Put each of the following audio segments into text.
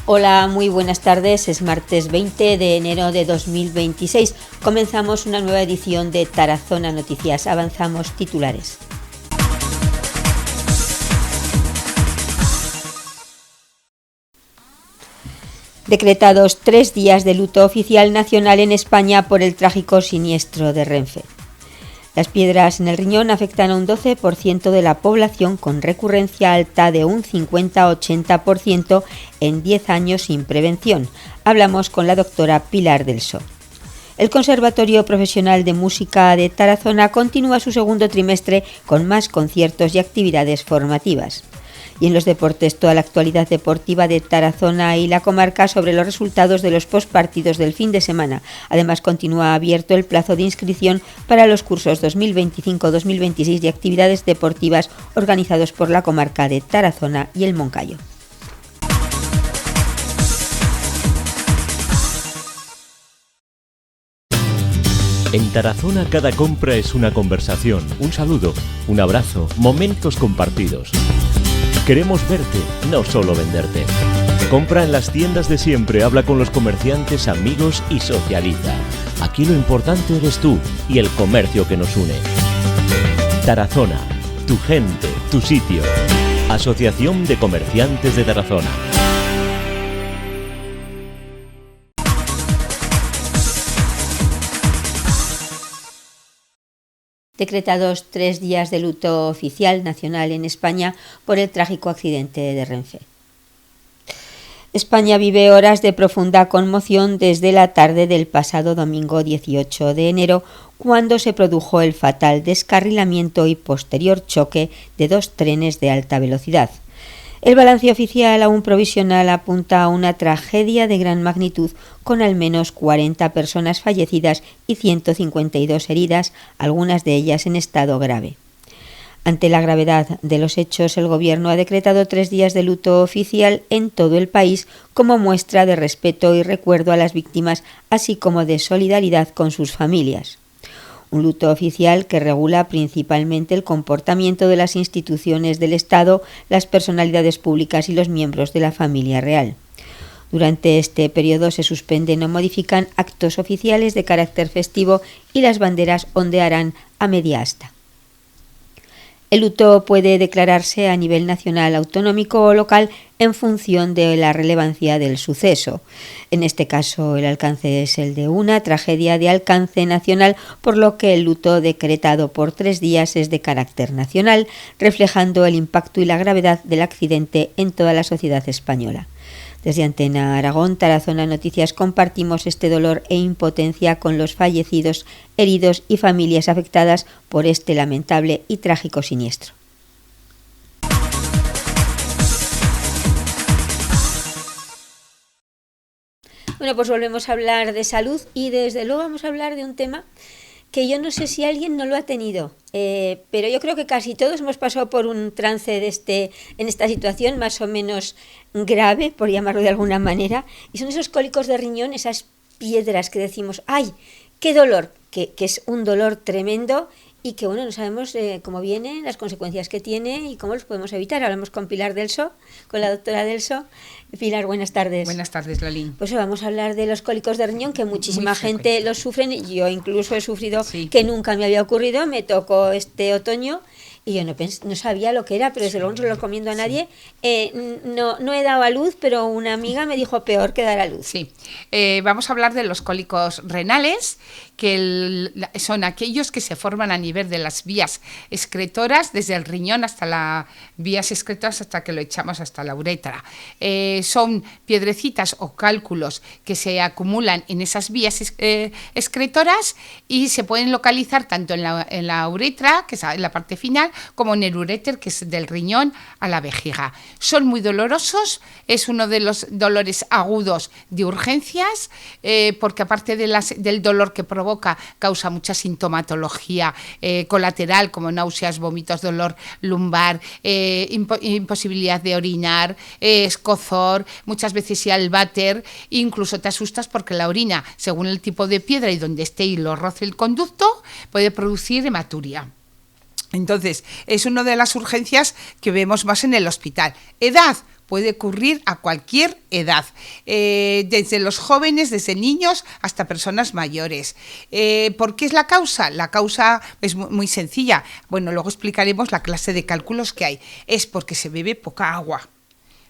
Hola, muy buenas tardes. Es martes 20 de enero de 2026. Comenzamos una nueva edición de Tarazona Noticias. Avanzamos titulares. Decretados 3 días de luto oficial nacional en España por el trágico siniestro de Renfe. Las piedras en el riñón afectan a un 12% de la población, con recurrencia alta de un 50-80% en 10 años sin prevención. Hablamos con la doctora Pilar del So. El Conservatorio Profesional de Música de Tarazona continúa su segundo trimestre con más conciertos y actividades formativas. Y en los deportes, toda la actualidad deportiva de Tarazona y la comarca sobre los resultados de los postpartidos del fin de semana. Además, continúa abierto el plazo de inscripción para los cursos 2025-2026 de actividades deportivas organizados por la comarca de Tarazona y el Moncayo. En Tarazona cada compra es una conversación, un saludo, un abrazo, momentos compartidos. Queremos verte, no solo venderte. Compra en las tiendas de siempre, habla con los comerciantes, amigos y socializa. Aquí lo importante eres tú y el comercio que nos une. Tarazona, tu gente, tu sitio. Asociación de Comerciantes de Tarazona. Decretados 3 días de luto oficial nacional en España por el trágico accidente de Renfe. España vive horas de profunda conmoción desde la tarde del pasado domingo 18 de enero, cuando se produjo el fatal descarrilamiento y posterior choque de 2 trenes de alta velocidad. El balance oficial, aún provisional, apunta a una tragedia de gran magnitud, con al menos 40 personas fallecidas y 152 heridas, algunas de ellas en estado grave. Ante la gravedad de los hechos, el Gobierno ha decretado 3 días de luto oficial en todo el país como muestra de respeto y recuerdo a las víctimas, así como de solidaridad con sus familias. Un luto oficial que regula principalmente el comportamiento de las instituciones del Estado, las personalidades públicas y los miembros de la familia real. Durante este periodo se suspenden o modifican actos oficiales de carácter festivo y las banderas ondearán a media asta. El luto puede declararse a nivel nacional, autonómico o local en función de la relevancia del suceso. En este caso, el alcance es el de una tragedia de alcance nacional, por lo que el luto decretado por 3 días es de carácter nacional, reflejando el impacto y la gravedad del accidente en toda la sociedad española. Desde Antena Aragón, Tarazona Noticias, compartimos este dolor e impotencia con los fallecidos, heridos y familias afectadas por este lamentable y trágico siniestro. Bueno, pues volvemos a hablar de salud y desde luego vamos a hablar de un tema que yo no sé si alguien no lo ha tenido, pero yo creo que casi todos hemos pasado por un trance en esta situación más o menos grave, por llamarlo de alguna manera, y son esos cólicos de riñón, esas piedras que decimos, ¡ay, qué dolor! Que es un dolor tremendo y que, bueno, no sabemos cómo viene, las consecuencias que tiene y cómo los podemos evitar. Hablamos con Pilar del So, con la doctora del So. Pilar, buenas tardes. Buenas tardes, Loli. Pues vamos a hablar de los cólicos de riñón, que muchísima gente los sufren. Yo incluso he sufrido, que nunca me había ocurrido, me tocó este otoño y yo no sabía lo que era, pero desde luego no se lo recomiendo a nadie. No he dado a luz, pero una amiga me dijo peor que dar a luz. Sí, vamos a hablar de los cólicos renales, que son aquellos que se forman a nivel de las vías excretoras, desde el riñón hasta las vías excretoras, hasta que lo echamos hasta la uretra. Son piedrecitas o cálculos que se acumulan en esas vías excretoras y se pueden localizar tanto en la uretra, que es en la parte final, como en el uréter, que es del riñón a la vejiga. Son muy dolorosos, es uno de los dolores agudos de urgencias, porque aparte del dolor que provoca, causa mucha sintomatología colateral, como náuseas, vómitos, dolor lumbar, imposibilidad de orinar, escozor, muchas veces ya el váter, incluso te asustas porque la orina, según el tipo de piedra y donde esté y lo roce el conducto, puede producir hematuria. Entonces, es una de las urgencias que vemos más en el hospital. Edad. Puede ocurrir a cualquier edad, desde los jóvenes, desde niños hasta personas mayores. ¿Por qué es la causa? La causa es muy sencilla. Bueno, luego explicaremos la clase de cálculos que hay. Es porque se bebe poca agua,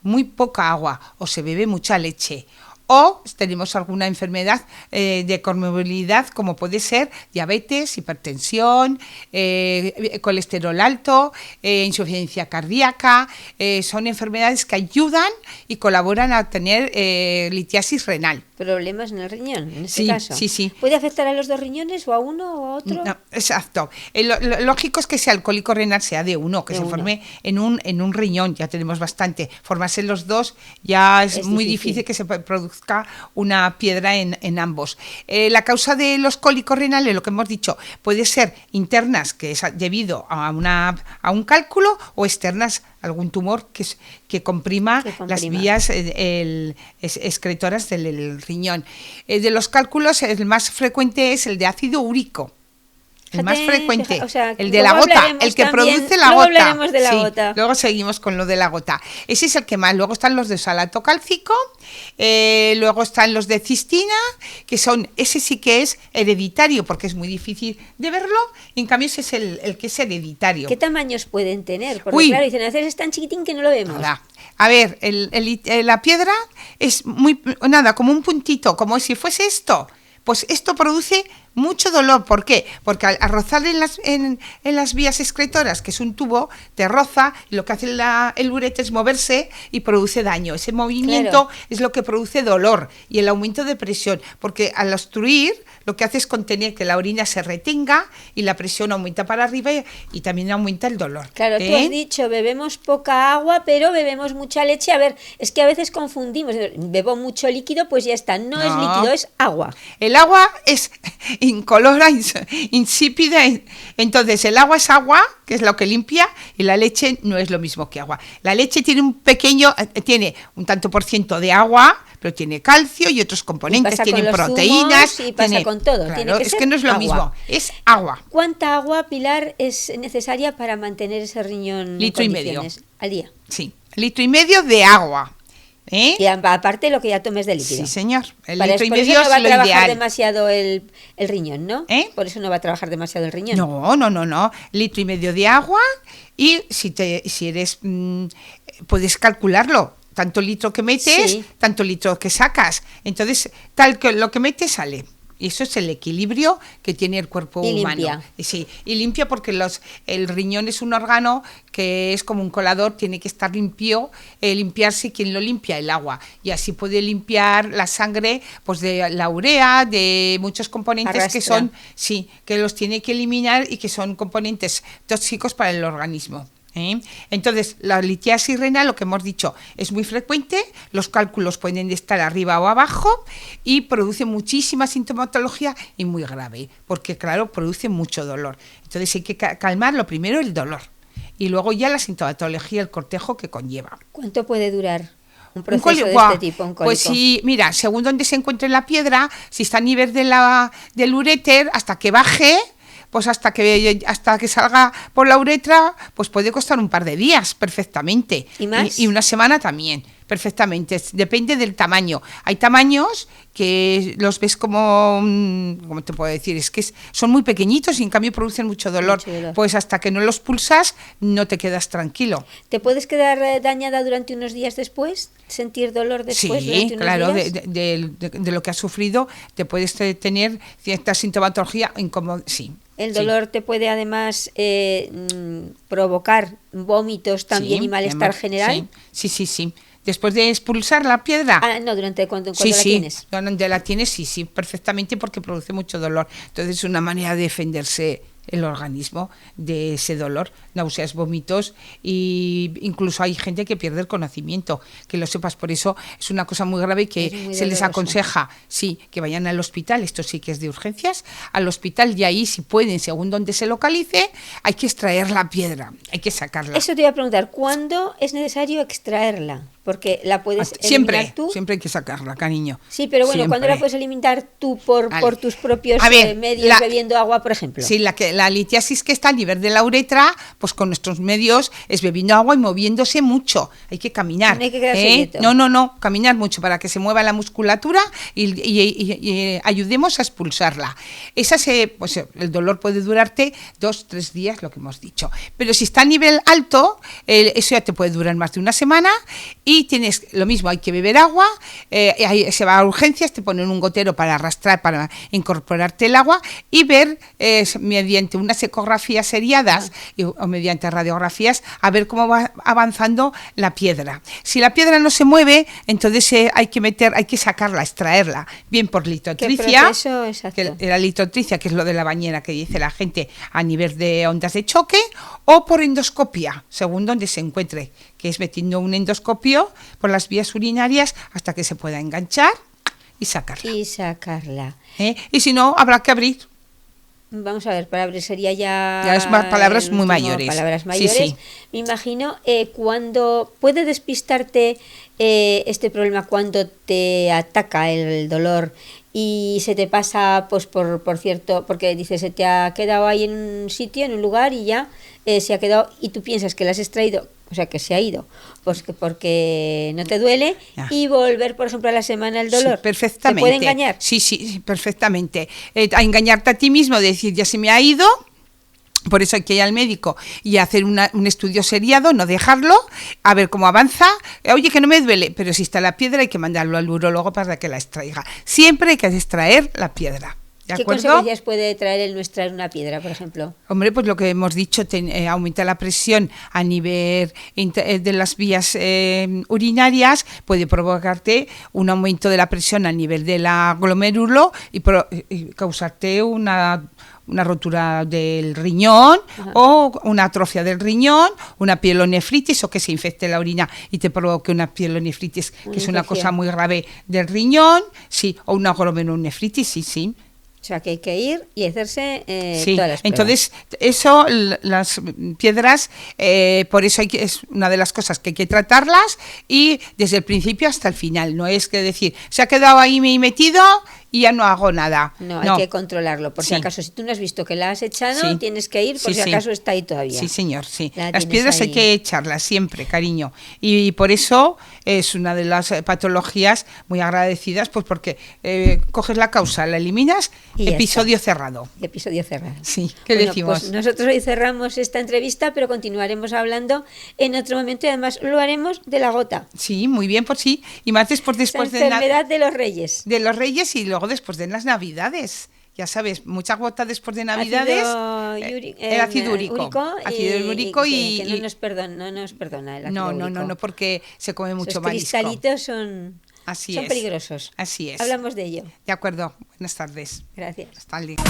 muy poca agua, o se bebe mucha leche. O tenemos alguna enfermedad de comorbilidad, como puede ser diabetes, hipertensión, colesterol alto, insuficiencia cardíaca. Son enfermedades que ayudan y colaboran a tener litiasis renal. Problemas en el riñón, en este Sí, caso. sí, sí. ¿Puede afectar a los dos riñones o a uno o a otro? No, exacto. Lo lógico es que sea el cólico renal sea de uno, que De se uno. forme en un riñón, ya tenemos bastante. Formarse en los dos ya es muy difícil que se produzca una piedra en ambos. La causa de los cólicos renales, lo que hemos dicho, puede ser internas, que es debido a un cálculo, o externas, algún tumor que comprima las vías excretoras del riñón. De los cálculos, el más frecuente es el de ácido úrico. El más frecuente, o sea, el de la gota, el que produce la luego gota. hablaremos de la Sí, gota. luego seguimos con lo de la gota. Ese es el que más. Luego están los de salato cálcico, luego están los de cistina, ese sí que es hereditario, porque es muy difícil de verlo, y en cambio ese es el que es hereditario. ¿Qué tamaños pueden tener? Porque claro, dicen, a veces es tan chiquitín que no lo vemos. Nada. A ver, la piedra es como un puntito, como si fuese esto. Pues esto produce mucho dolor. ¿Por qué? Porque al rozar en las vías excretoras, que es un tubo, te roza, y lo que hace el ureter es moverse y produce daño. Ese movimiento es lo que produce dolor y el aumento de presión, porque al obstruir lo que hace es contener que la orina se retenga y la presión aumenta para arriba y también aumenta el dolor. Claro, tú has dicho, bebemos poca agua, pero bebemos mucha leche. A ver, es que a veces confundimos, bebo mucho líquido, pues ya está, no es líquido, es agua. El agua es incolora, insípida. Entonces, el agua es agua, que es lo que limpia, y la leche no es lo mismo que agua. La leche tiene tiene un tanto por ciento de agua, pero tiene calcio y otros componentes, tiene proteínas. Y pasa con todo. Claro, tiene que es ser que no es lo agua. mismo, es agua. ¿Cuánta agua, Pilar, es necesaria para mantener ese riñón Litro en y medio condiciones al día? Sí, 1,5 litros de agua. Y aparte lo que ya tomes de líquido. Sí, señor. El Por litro y eso medio no va a es lo trabajar ideal. demasiado el riñón, ¿no? Por eso no va a trabajar demasiado el riñón. No. 1,5 litros de agua, y si eres puedes calcularlo. Tanto litro que metes, tanto litro que sacas. Entonces, lo que metes sale. Y eso es el equilibrio que tiene el cuerpo humano. Limpia. Sí, y limpia porque el riñón es un órgano que es como un colador, tiene que estar limpio, limpiarse. ¿Quién lo limpia? El agua. Y así puede limpiar la sangre, pues de la urea, de muchos componentes que los tiene que eliminar y que son componentes tóxicos para el organismo. Entonces, la litiasis renal, lo que hemos dicho, es muy frecuente, los cálculos pueden estar arriba o abajo y produce muchísima sintomatología y muy grave, porque claro, produce mucho dolor. Entonces hay que calmar lo primero el dolor y luego ya la sintomatología, el cortejo que conlleva. ¿Cuánto puede durar un proceso de este tipo, un cólico? Pues sí, mira, según donde se encuentre la piedra, si está a nivel del uréter, hasta que baje, pues hasta que salga por la uretra, pues puede costar un par de días perfectamente. ¿Y más? Y una semana también, perfectamente. Depende del tamaño. Hay tamaños que los ves ¿cómo te puedo decir? Es que son muy pequeñitos y en cambio producen mucho dolor. Pues hasta que no los pulsas, no te quedas tranquilo. ¿Te puedes quedar dañada durante unos días después? ¿Sentir dolor después? Sí, claro, días? de lo que has sufrido, te puedes tener cierta sintomatología incómoda, sí. El dolor te puede además provocar vómitos también y malestar general. Sí. Después de expulsar la piedra. No, durante cuando la tienes. Cuando la tienes, sí, perfectamente, porque produce mucho dolor. Entonces es una manera de defenderse el organismo de ese dolor, náuseas, vómitos, y incluso hay gente que pierde el conocimiento, que lo sepas. Por eso es una cosa muy grave que se les aconseja, que vayan al hospital. Esto sí que es de urgencias, al hospital, y ahí, si pueden, según donde se localice, hay que extraer la piedra, hay que sacarla. Eso te iba a preguntar, ¿cuándo es necesario extraerla? Porque la puedes siempre, tú. Siempre hay que sacarla, cariño. Sí, pero bueno, ¿cuándo la puedes eliminar tú por tus propios medios, bebiendo agua, por ejemplo? Sí, la litiasis que está a nivel de la uretra, pues con nuestros medios es bebiendo agua y moviéndose mucho. Hay que caminar. No hay que quedarse quieto. No, caminar mucho para que se mueva la musculatura y ayudemos a expulsarla. Pues el dolor puede durarte 2-3 días, lo que hemos dicho. Pero si está a nivel alto, eso ya te puede durar más de una semana. Y tienes lo mismo, hay que beber agua, se va a urgencias, te ponen un gotero para arrastrar, para incorporarte el agua y ver mediante unas ecografías seriadas o mediante radiografías a ver cómo va avanzando la piedra. Si la piedra no se mueve, entonces hay que sacarla, extraerla, bien por litotricia, la litotricia, que es lo de la bañera que dice la gente a nivel de ondas de choque, o por endoscopia, según donde se encuentre, que es metiendo un endoscopio por las vías urinarias hasta que se pueda enganchar y sacarla. Y si no, habrá que abrir. Vamos a ver, para abrir sería ya es palabras muy mayores. Palabras mayores. Sí. Me imagino, cuando puede despistarte este problema cuando te ataca el dolor y se te pasa, pues por cierto, porque dices, se te ha quedado ahí en un sitio, en un lugar y ya se ha quedado y tú piensas que la has extraído, o sea, que se ha ido, pues porque no te duele, y volver, por ejemplo, a la semana el dolor. Sí, perfectamente. ¿Te puede engañar? Sí, perfectamente. A engañarte a ti mismo, decir, ya se me ha ido. Por eso hay que ir al médico y hacer un estudio seriado, no dejarlo, a ver cómo avanza. Oye, que no me duele, pero si está la piedra hay que mandarlo al urólogo para que la extraiga. Siempre hay que extraer la piedra. ¿Qué consecuencias puede traer el no extraer una piedra, por ejemplo? Hombre, pues lo que hemos dicho, aumenta la presión a nivel de las vías urinarias, puede provocarte un aumento de la presión a nivel del glomérulo y causarte una rotura del riñón. Ajá. O una atrofia del riñón, una pielonefritis, o que se infecte la orina y te provoque una pielonefritis, que es una cosa muy grave del riñón, sí, o una glomerulonefritis, sí. O sea, que hay que ir y hacerse sí. Todas las pruebas. Entonces, eso, las piedras, por eso es una de las cosas que hay que tratarlas, y desde el principio hasta el final. No es que decir, se ha quedado ahí metido y ya no hago nada. No, hay que controlarlo. Por si acaso, si tú no has visto que la has echado, tienes que ir por si acaso está ahí todavía. Sí, señor, sí. Las piedras hay que echarlas siempre, cariño. Y por eso es una de las patologías muy agradecidas, pues porque coges la causa, la eliminas, y episodio cerrado. Episodio cerrado. Sí, ¿qué decimos? Pues nosotros hoy cerramos esta entrevista, pero continuaremos hablando en otro momento, y además lo haremos de la gota. Sí, muy bien, pues sí. Y más después de enfermedad de los Reyes. De los Reyes, y luego después de las Navidades. Ya sabes, mucha gota después de Navidades. El ácido úrico. Ácido úrico y que no nos perdona el ácido úrico. No, porque se come mucho marisco. Los cristalitos son peligrosos. Así es. Hablamos de ello. De acuerdo. Buenas tardes. Gracias. Hasta luego.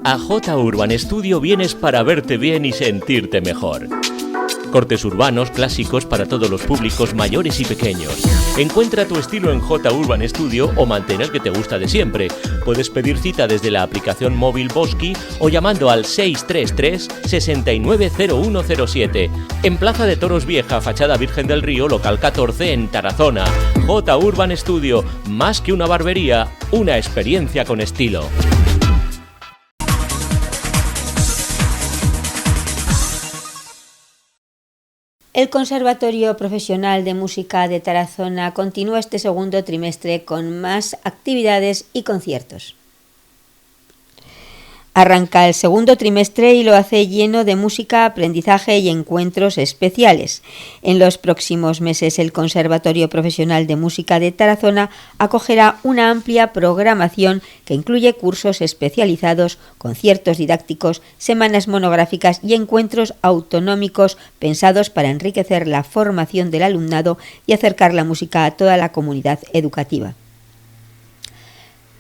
A J Urban Studio vienes para verte bien y sentirte mejor. Cortes urbanos, clásicos para todos los públicos, mayores y pequeños. Encuentra tu estilo en J Urban Studio o mantén el que te gusta de siempre. Puedes pedir cita desde la aplicación móvil Bosky o llamando al 633-690107. En Plaza de Toros Vieja, fachada Virgen del Río, local 14 en Tarazona. J Urban Studio, más que una barbería, una experiencia con estilo. El Conservatorio Profesional de Música de Tarazona continúa este segundo trimestre con más actividades y conciertos. Arranca el segundo trimestre y lo hace lleno de música, aprendizaje y encuentros especiales. En los próximos meses, el Conservatorio Profesional de Música de Tarazona acogerá una amplia programación que incluye cursos especializados, conciertos didácticos, semanas monográficas y encuentros autonómicos pensados para enriquecer la formación del alumnado y acercar la música a toda la comunidad educativa.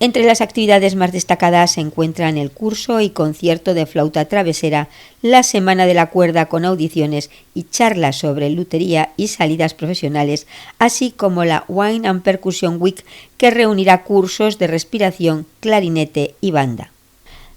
Entre las actividades más destacadas se encuentran el curso y concierto de flauta travesera, la Semana de la Cuerda con audiciones y charlas sobre lutería y salidas profesionales, así como la Wine and Percussion Week, que reunirá cursos de respiración, clarinete y banda.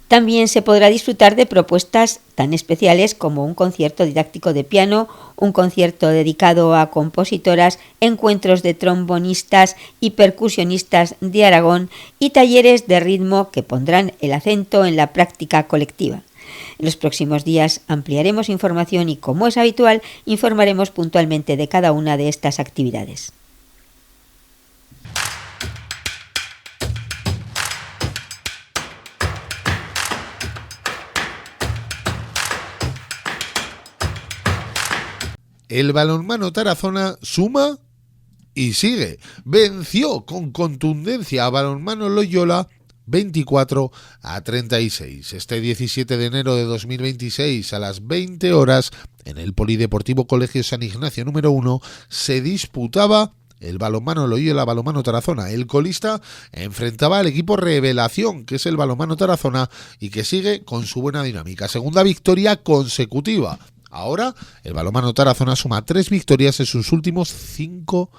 También se podrá disfrutar de propuestas tan especiales como un concierto didáctico de piano, un concierto dedicado a compositoras, encuentros de trombonistas y percusionistas de Aragón y talleres de ritmo que pondrán el acento en la práctica colectiva. En los próximos días ampliaremos información y, como es habitual, informaremos puntualmente de cada una de estas actividades. El balonmano Tarazona suma y sigue. Venció con contundencia a Balonmano Loyola 24-36. Este 17 de enero de 2026 a las 20 horas en el Polideportivo Colegio San Ignacio número 1 se disputaba el balonmano Loyola Balonmano Tarazona. El colista enfrentaba al equipo Revelación, que es el balonmano Tarazona y que sigue con su buena dinámica. Segunda victoria consecutiva. Ahora el balonmano Tarazona suma 3 victorias en sus últimos 5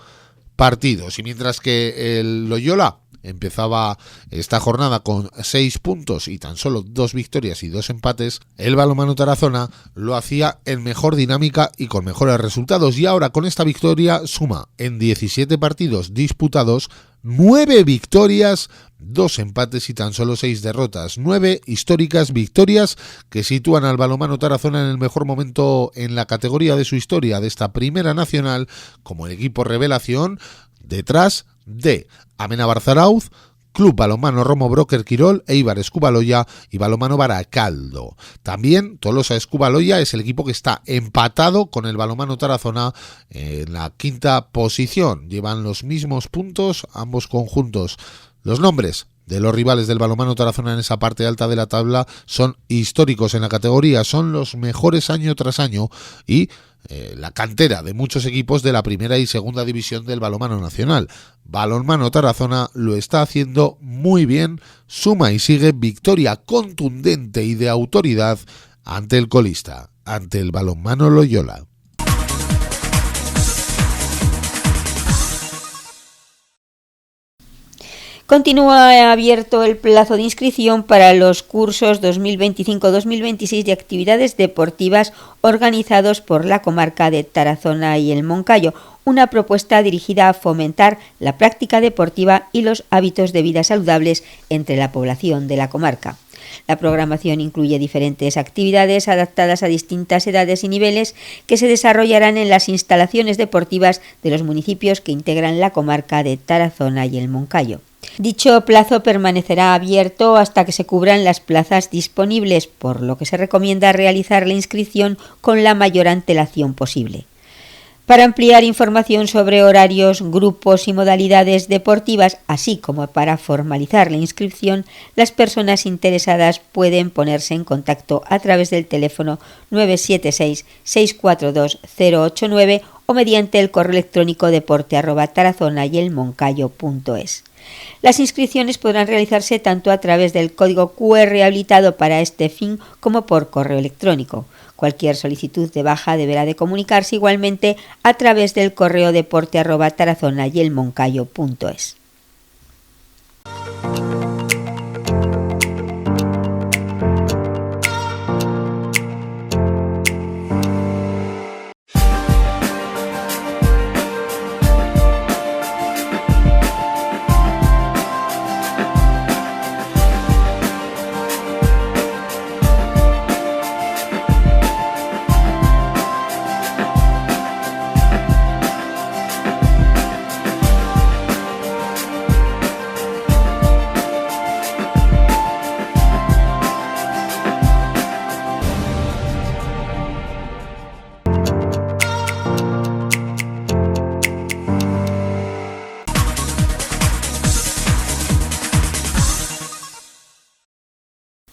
partidos. Y mientras que el Loyola empezaba esta jornada con 6 puntos y tan solo 2 victorias y 2 empates, el balonmano Tarazona lo hacía en mejor dinámica y con mejores resultados. Y ahora con esta victoria suma en 17 partidos disputados 9 victorias, 2 empates y tan solo 6 derrotas. 9 históricas victorias que sitúan al balonmano Tarazona en el mejor momento en la categoría de su historia de esta primera nacional como el equipo Revelación, detrás de Amenábar Zarauz, Club Balonmano Romo Broker Quirol, Eibar Escubaloya y Balonmano Baracaldo. También Tolosa Escubaloya es el equipo que está empatado con el balonmano Tarazona en la 5ª posición. Llevan los mismos puntos ambos conjuntos. Los nombres de los rivales del balonmano Tarazona en esa parte alta de la tabla son históricos en la categoría, son los mejores año tras año y la cantera de muchos equipos de la primera y segunda división del balonmano nacional. Balonmano Tarazona lo está haciendo muy bien, suma y sigue victoria contundente y de autoridad ante el colista, ante el balonmano Loyola. Continúa abierto el plazo de inscripción para los cursos 2025-2026 de actividades deportivas organizados por la comarca de Tarazona y el Moncayo, una propuesta dirigida a fomentar la práctica deportiva y los hábitos de vida saludables entre la población de la comarca. La programación incluye diferentes actividades adaptadas a distintas edades y niveles que se desarrollarán en las instalaciones deportivas de los municipios que integran la comarca de Tarazona y el Moncayo. Dicho plazo permanecerá abierto hasta que se cubran las plazas disponibles, por lo que se recomienda realizar la inscripción con la mayor antelación posible. Para ampliar información sobre horarios, grupos y modalidades deportivas, así como para formalizar la inscripción, las personas interesadas pueden ponerse en contacto a través del teléfono 976-642-089 o mediante el correo electrónico deporte@tarazonayelmoncayo.es. Las inscripciones podrán realizarse tanto a través del código QR habilitado para este fin como por correo electrónico. Cualquier solicitud de baja deberá de comunicarse igualmente a través del correo deporte@tarazonayelmoncayo.es.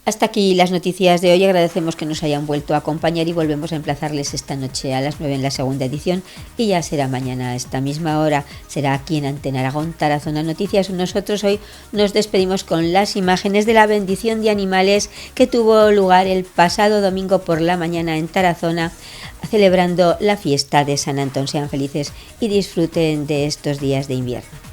Hasta aquí las noticias de hoy. Agradecemos que nos hayan vuelto a acompañar y volvemos a emplazarles esta noche a las 9 en la segunda edición y ya será mañana a esta misma hora. Será aquí en Antena Aragón, Tarazona Noticias. Nosotros hoy nos despedimos con las imágenes de la bendición de animales que tuvo lugar el pasado domingo por la mañana en Tarazona, celebrando la fiesta de San Antón. Sean felices y disfruten de estos días de invierno.